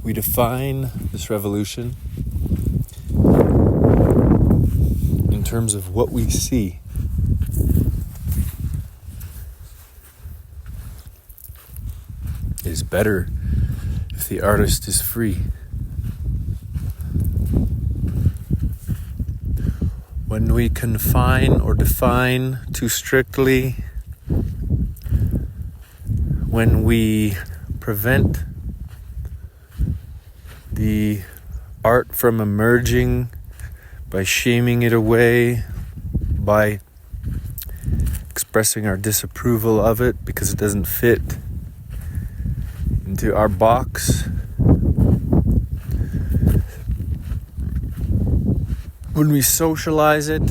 we define this revolution in terms of what we see. It is better if the artist is free. When we confine or define too strictly, when we prevent the art from emerging by shaming it away, by expressing our disapproval of it because it doesn't fit into our box, when we socialize it,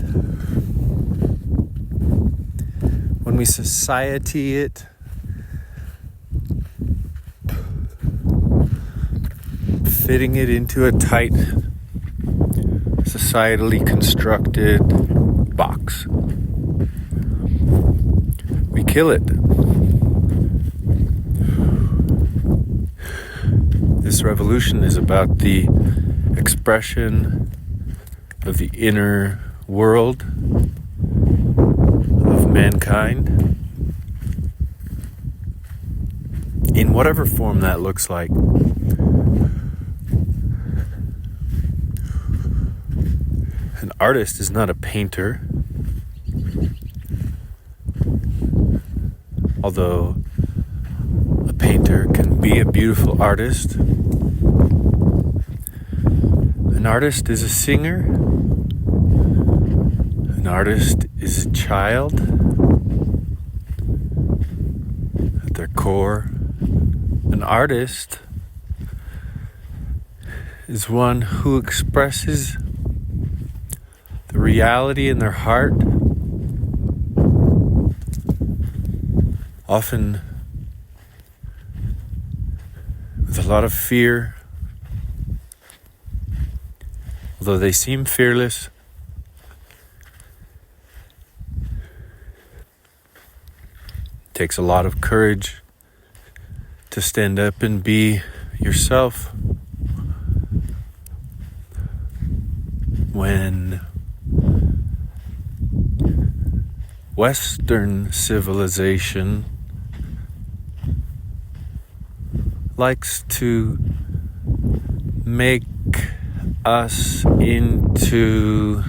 when we society it, fitting it into a tight, societally constructed box, we kill it. This revolution is about the expression of the inner world of mankind in whatever form that looks like. An artist is not a painter, although a painter can be a beautiful artist. An artist is a singer. An artist is a child at their core. An artist is one who expresses the reality in their heart, often with a lot of fear. Although they seem fearless, it takes a lot of courage to stand up and be yourself when Western civilization likes to make us into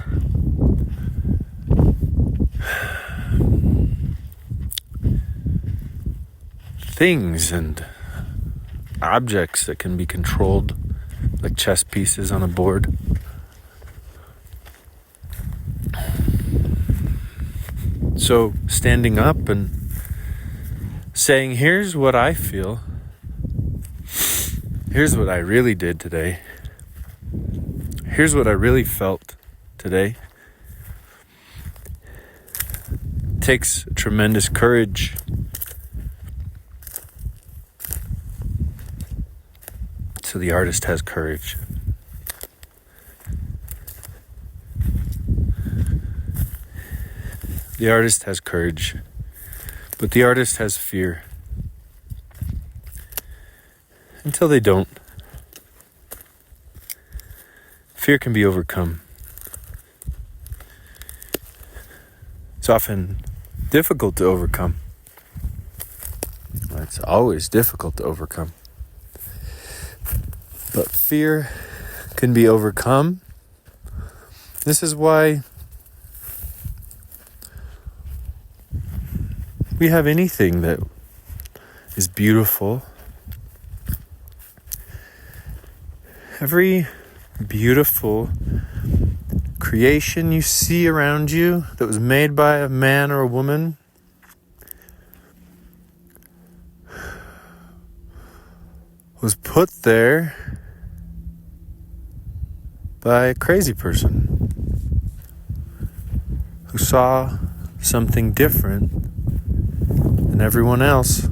things and objects that can be controlled like chess pieces on a board. So standing up and saying, here's what I feel, here's what I really did today, here's what I really felt today, takes tremendous courage. So the artist has courage. The artist has courage, but the artist has fear. Until they don't. Fear can be overcome. It's often difficult to overcome. It's always difficult to overcome. But fear can be overcome. This is why we have anything that is beautiful. Every beautiful creation you see around you that was made by a man or a woman was put there by a crazy person who saw something different than everyone else.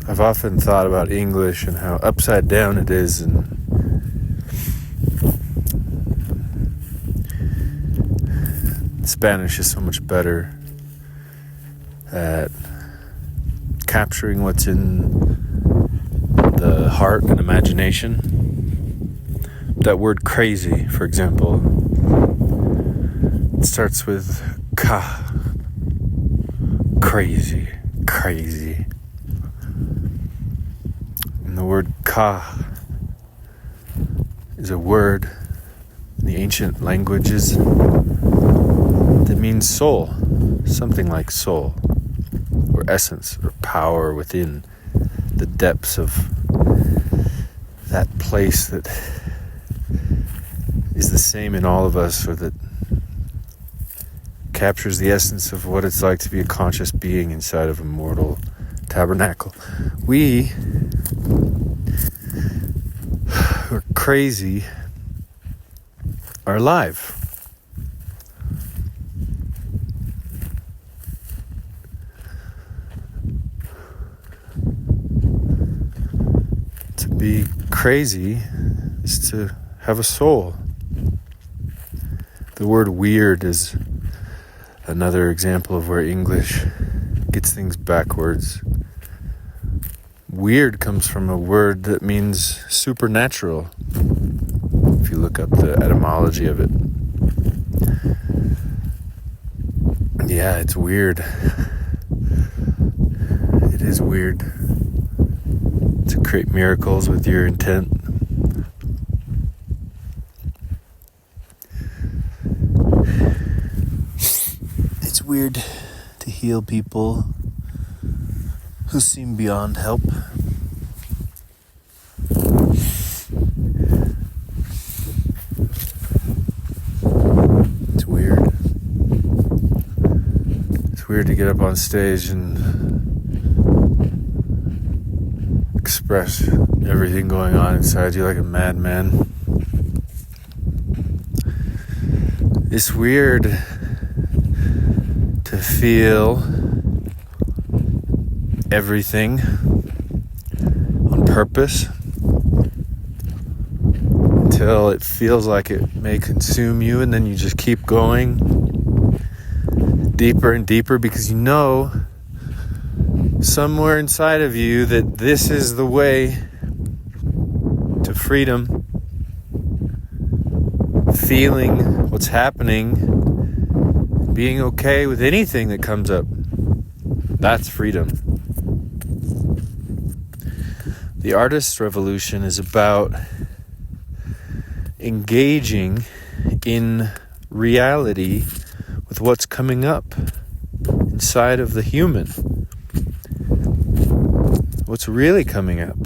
I've often thought about English and how upside down it is, and Spanish is so much better at capturing what's in the heart and imagination. That word crazy, for example, it starts with ka. Crazy. And the word ka is a word in the ancient languages that means soul, something like soul, or essence, or power within the depths of that place that is the same in all of us, or that captures the essence of what it's like to be a conscious being inside of a mortal tabernacle. We who are crazy are alive. To be crazy is to have a soul. The word weird is another example of where English gets things backwards. Weird comes from a word that means supernatural, if you look up the etymology of it. Yeah, it's weird. It is weird to create miracles with your intent. It's weird to heal people who seem beyond help. It's weird. It's weird to get up on stage and express everything going on inside you like a madman. It's weird to feel everything on purpose until it feels like it may consume you, and then you just keep going deeper and deeper because you know somewhere inside of you that this is the way to freedom. Feeling what's happening, being okay with anything that comes up. That's freedom. The artist's revolution is about engaging in reality with what's coming up inside of the human. What's really coming up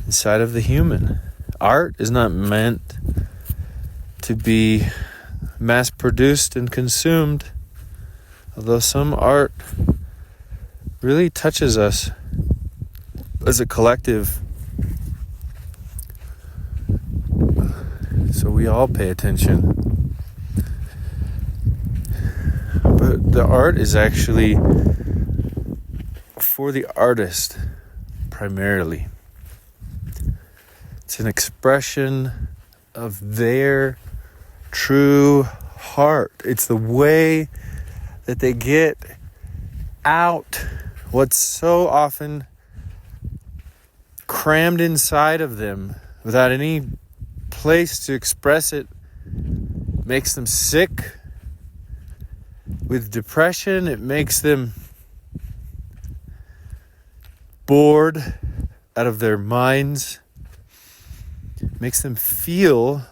inside of the human. Art is not meant to be mass-produced and consumed, although some art really touches us as a collective. So we all pay attention. But the art is actually for the artist primarily. It's an expression of their true heart. It's the way that they get out what's so often crammed inside of them without any place to express it. Makes them sick with depression. It makes them bored out of their minds. Makes them feel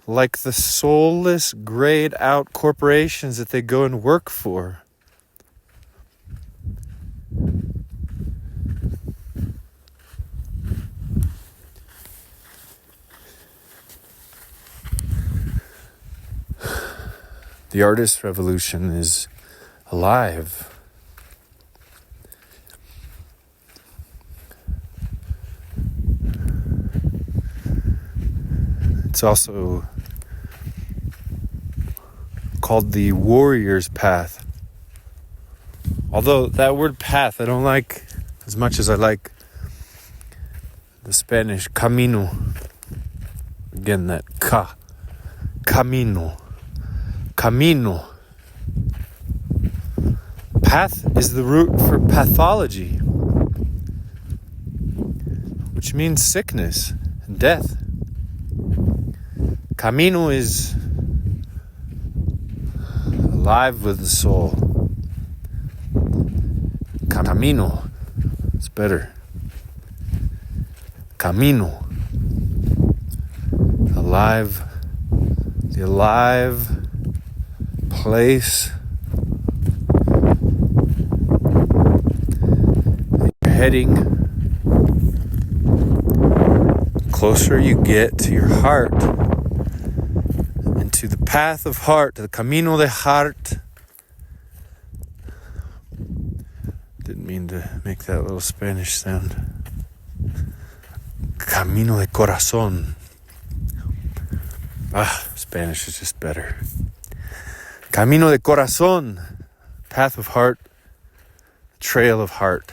like the soulless, grayed out corporations that they go and work for. The artist revolution is alive. It's also called the warrior's path. Although that word path I don't like as much as I like the Spanish camino. Again, that ca Camino. Camino. Path is the root for pathology, which means sickness and death. Camino is alive with the soul. Camino. It's better. Camino. Alive. The alive place. You're heading. Closer you get to your heart and to the path of heart, the camino de heart. Didn't mean to make that little Spanish sound. Camino de corazón. Spanish is just better. Camino de corazón. Path of heart. Trail of heart.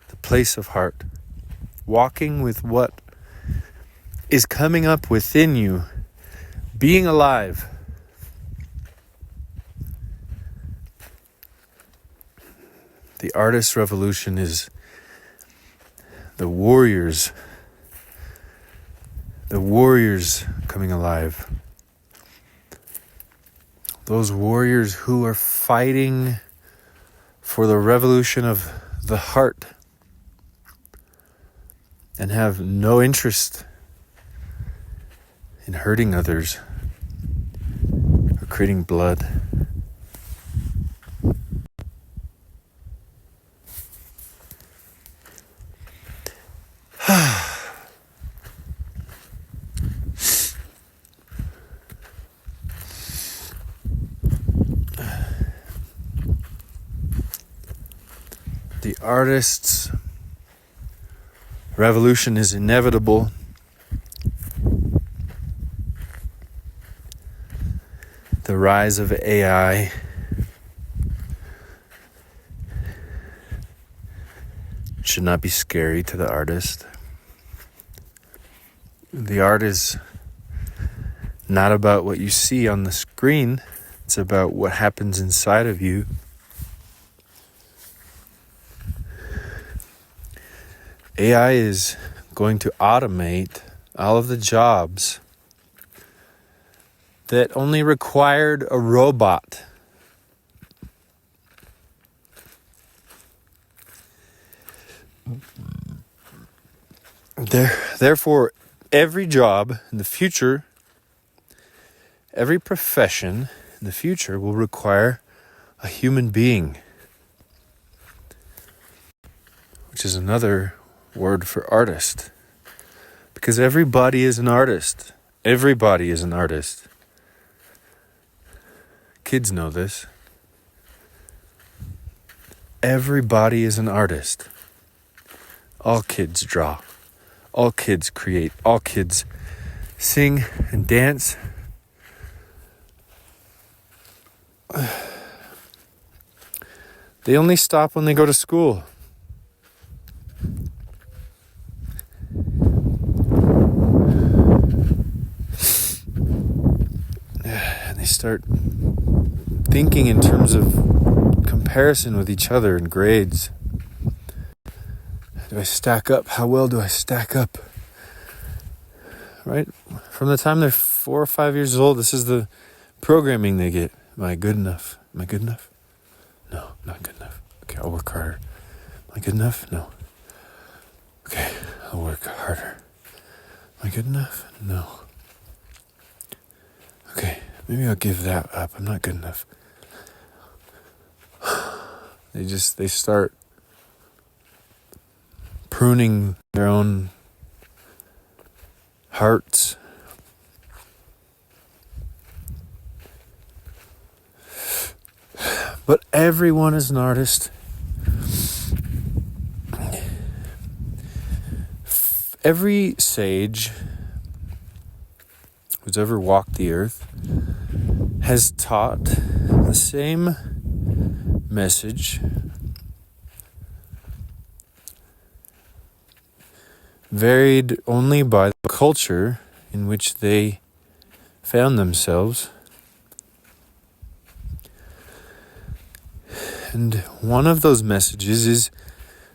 The place of heart. Walking with what is coming up within you. Being alive. The artist revolution is the warriors coming alive. Those warriors who are fighting for the revolution of the heart and have no interest in hurting others or creating blood. The artist's revolution is inevitable. The rise of AI should not be scary to the artist. The art is not about what you see on the screen. It's about what happens inside of you. AI is going to automate all of the jobs that only required a robot. Therefore, every job in the future, every profession in the future will require a human being, which is another word for artist, because everybody is an artist. Everybody is an artist. Kids know this. Everybody is an artist. All kids draw. All kids create. All kids sing and dance. They only stop when they go to school. And they start thinking in terms of comparison with each other and grades. Do I stack up? How well do I stack up? Right? From the time they're 4 or 5 years old, this is the programming they get. Am I good enough? Am I good enough? No, not good enough. Okay, I'll work harder. Am I good enough? No. Okay, I'll work harder. Am I good enough? No. Okay, maybe I'll give that up. I'm not good enough. They start pruning their own hearts. But everyone is an artist. Every sage who's ever walked the earth has taught the same message, varied only by the culture in which they found themselves. And one of those messages is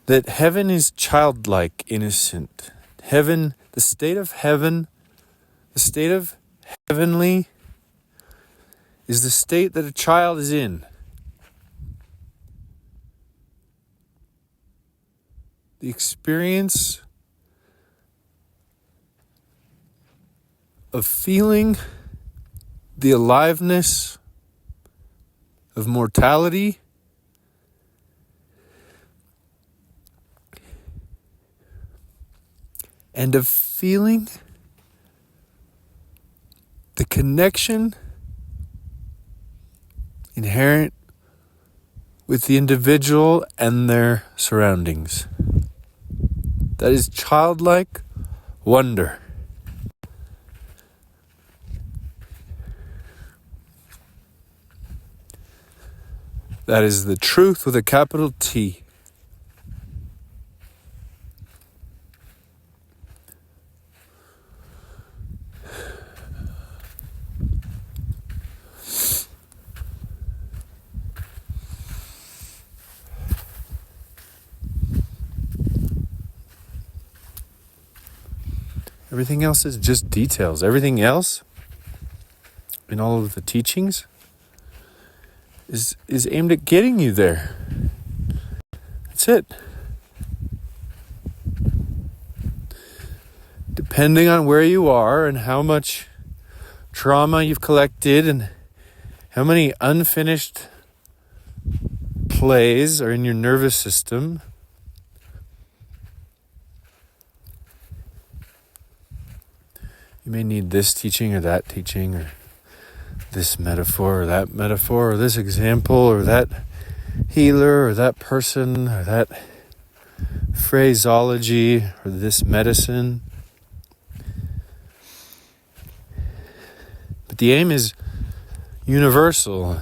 that heaven is childlike, innocent. Heaven, the state of heaven, the state of heavenly, is the state that a child is in. The experience of feeling the aliveness of mortality and of feeling the connection inherent with the individual and their surroundings. That is childlike wonder. That is the truth with a capital T. Everything else is just details. Everything else in all of the teachings is aimed at getting you there. That's it. Depending on where you are and how much trauma you've collected and how many unfinished plays are in your nervous system, you may need this teaching or that teaching or this metaphor or that metaphor or this example or that healer or that person or that phraseology or this medicine. But the aim is universal.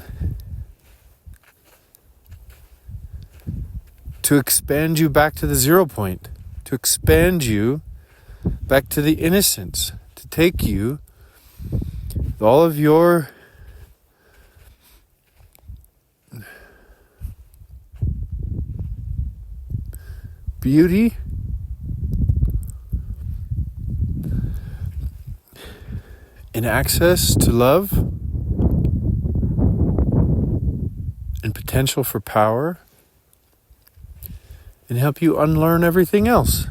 To expand you back to the 0 point. To expand you back to the innocence. To take you, all of your beauty and access to love and potential for power, and help you unlearn everything else.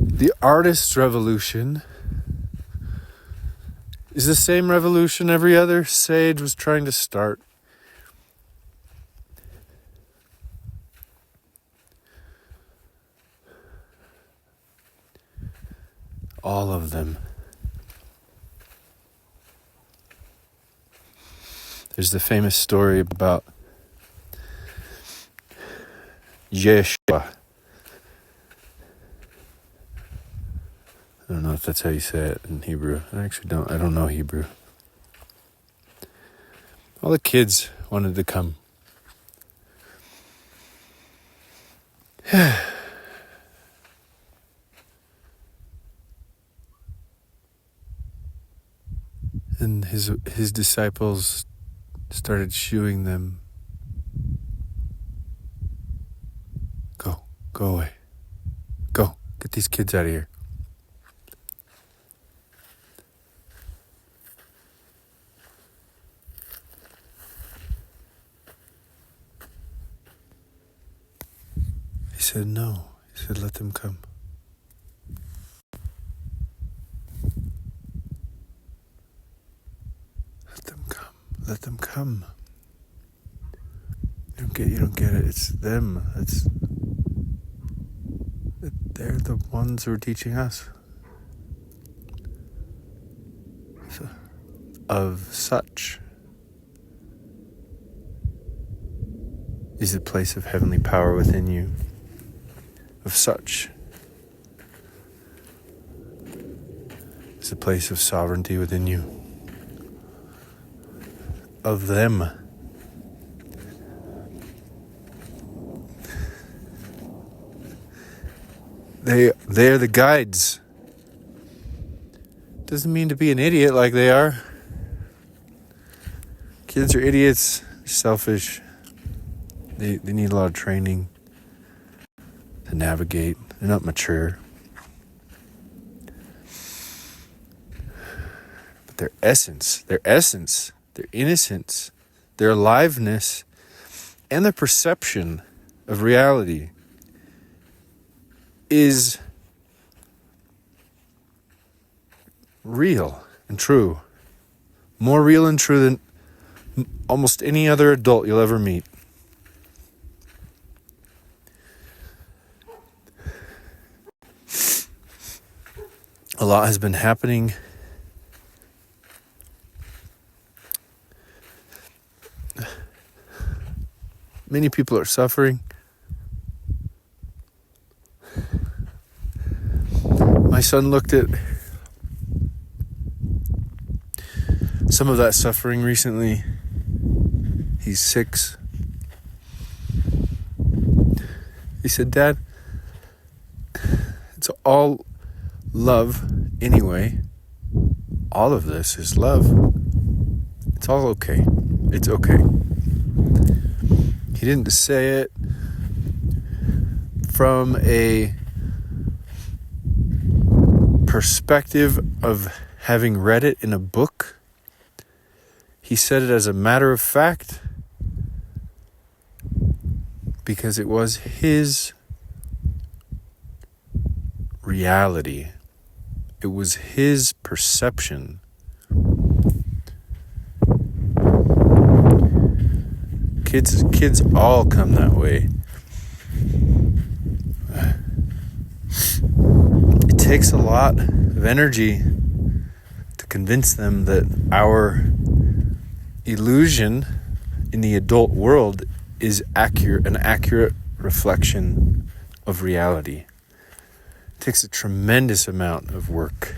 The artist's revolution is the same revolution every other sage was trying to start. All of them. There's the famous story about Yeshua. I don't know if that's how you say it in Hebrew. I don't know Hebrew. All the kids wanted to come. And his disciples started shooing them. Go away. Go, get these kids out of here. He said no. He said, let them come. Let them come. You don't get it. It's them. They're the ones who are teaching us. So, of such is the place of heavenly power within you. Of such It's a place of sovereignty within you. Of them. They're the guides. Doesn't mean to be an idiot like they are. Kids are idiots, selfish. They need a lot of training to navigate. They're not mature. But their essence, their innocence, their aliveness, and their perception of reality is real and true. More real and true than almost any other adult you'll ever meet. A lot has been happening. Many people are suffering. My son looked at some of that suffering recently. He's 6. He said, "Dad, it's all love anyway. All of this is love. It's all okay. It's okay." He didn't say it from a perspective of having read it in a book. He said it as a matter of fact because it was his reality. It was his perception. Kids all come that way. It takes a lot of energy to convince them that our illusion in the adult world is an accurate reflection of reality. It takes a tremendous amount of work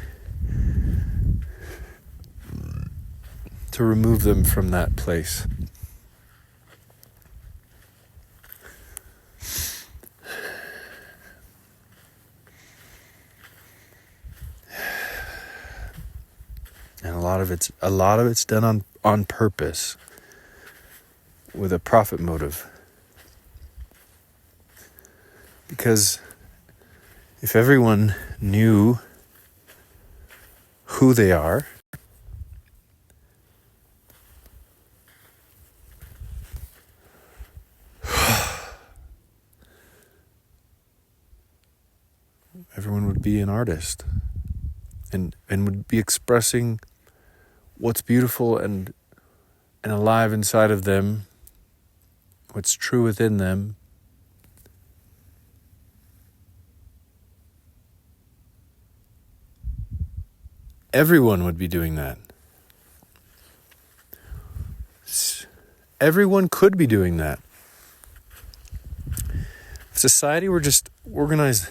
to remove them from that place. And a lot of it's done on purpose, with a profit motive. Because if everyone knew who they are, everyone would be an artist and would be expressing what's beautiful and alive inside of them, what's true within them. Everyone would be doing that. Everyone could be doing that. If society were just organized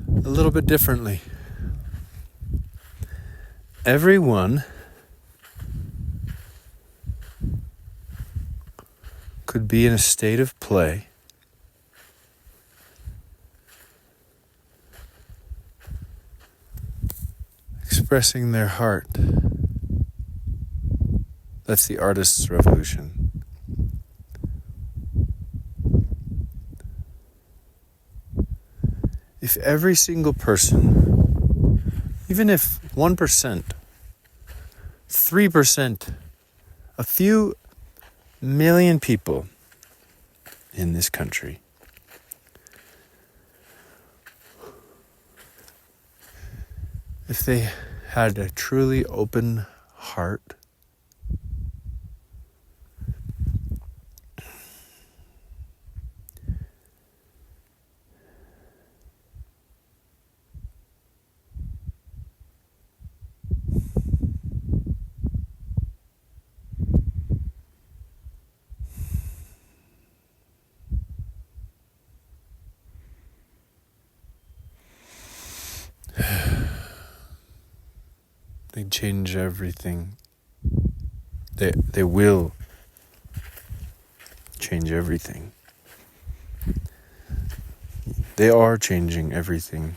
a little bit differently, everyone could be in a state of play expressing their heart. That's the artist's revolution. If every single person, even if 1%, 3%, a few million people in this country if they had a truly open heart, They change everything. They will change everything. They are changing everything.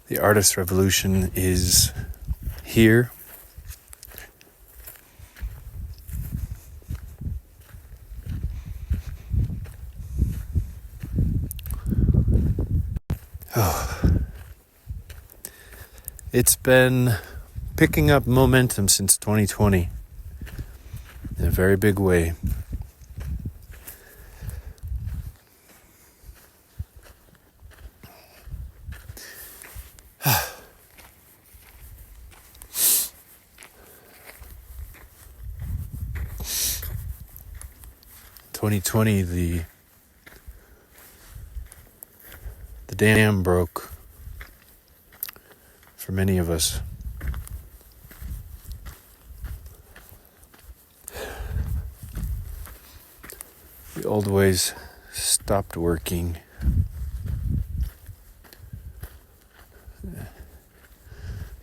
The artist revolution is here. It's been picking up momentum since 2020 in a very big way. The dam broke for many of us. The old ways stopped working.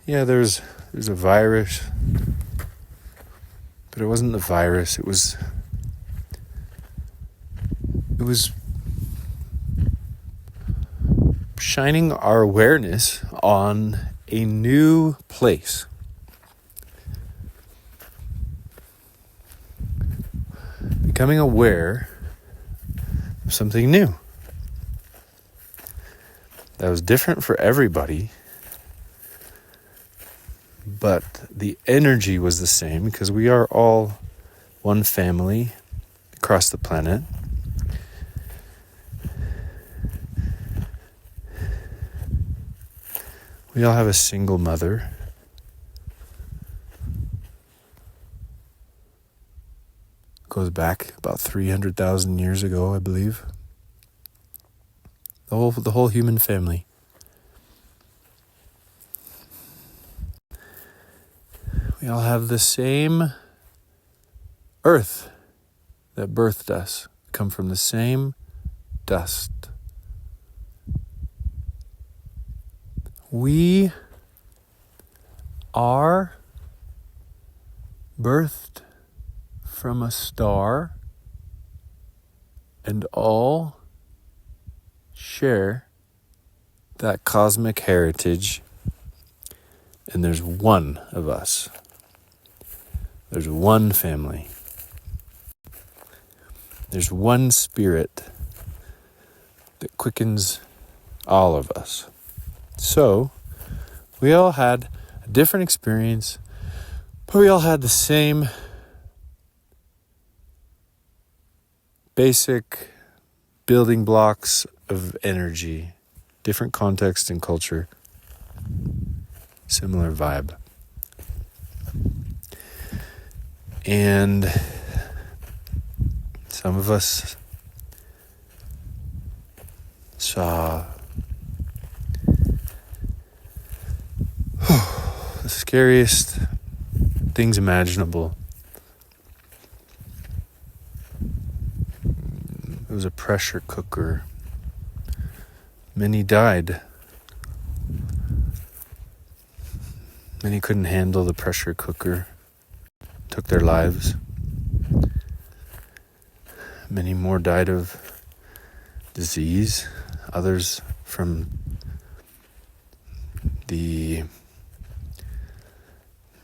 Yeah, there's a virus, but it wasn't the virus. It was shining our awareness on a new place. Becoming aware of something new that was different for everybody, but the energy was the same because we are all one family across the planet. We all have a single mother. Goes back about 300,000 years ago, I believe. The whole human family. We all have the same earth that birthed us. We come from the same dust. We are birthed from a star and all share that cosmic heritage, and there's one of us. There's one family. There's one spirit that quickens all of us. So, we all had a different experience, but we all had the same basic building blocks of energy, different context and culture, similar vibe. And some of us saw the scariest things imaginable. It was a pressure cooker. Many died. Many couldn't handle the pressure cooker. Took their lives. Many more died of disease. Others from the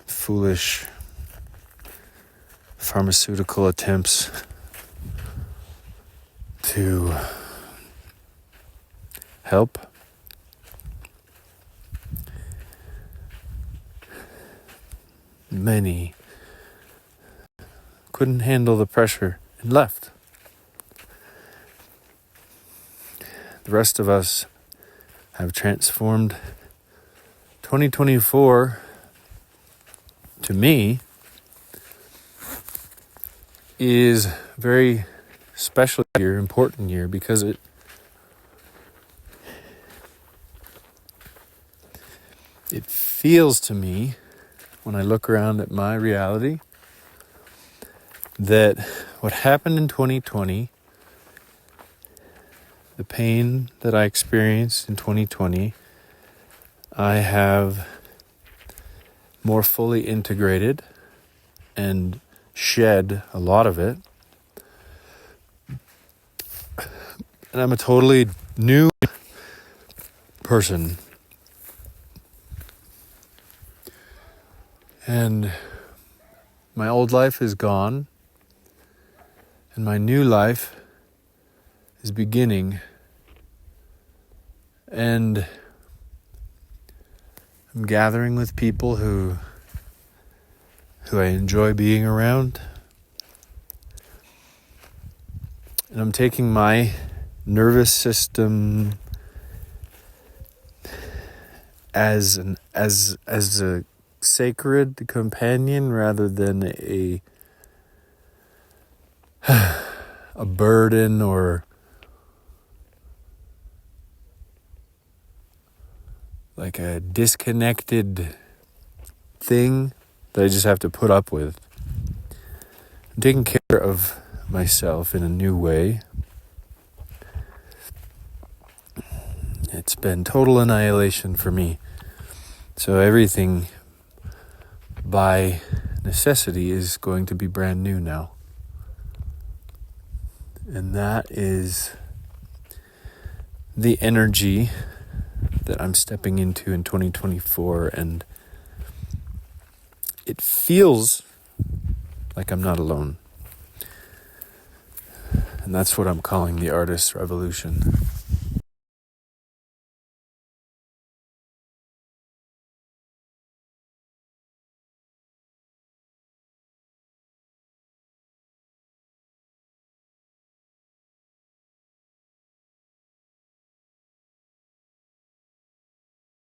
foolish pharmaceutical attempts to help. Many couldn't handle the pressure and left. The rest of us have transformed. 2024, to me, is a very special year, important year, because it feels to me, when I look around at my reality, that what happened in 2020, the pain that I experienced in 2020, I have more fully integrated and shed a lot of it. And I'm a totally new person. And my old life is gone. And my new life is beginning. And I'm gathering with people who I enjoy being around. And I'm taking my nervous system as a sacred companion rather than a burden or like a disconnected thing that I just have to put up with. I'm taking care of myself in a new way. It's been total annihilation for me. So everything by necessity is going to be brand new now. And that is the energy that I'm stepping into in 2024, and it feels like I'm not alone. And that's what I'm calling the artist's revolution.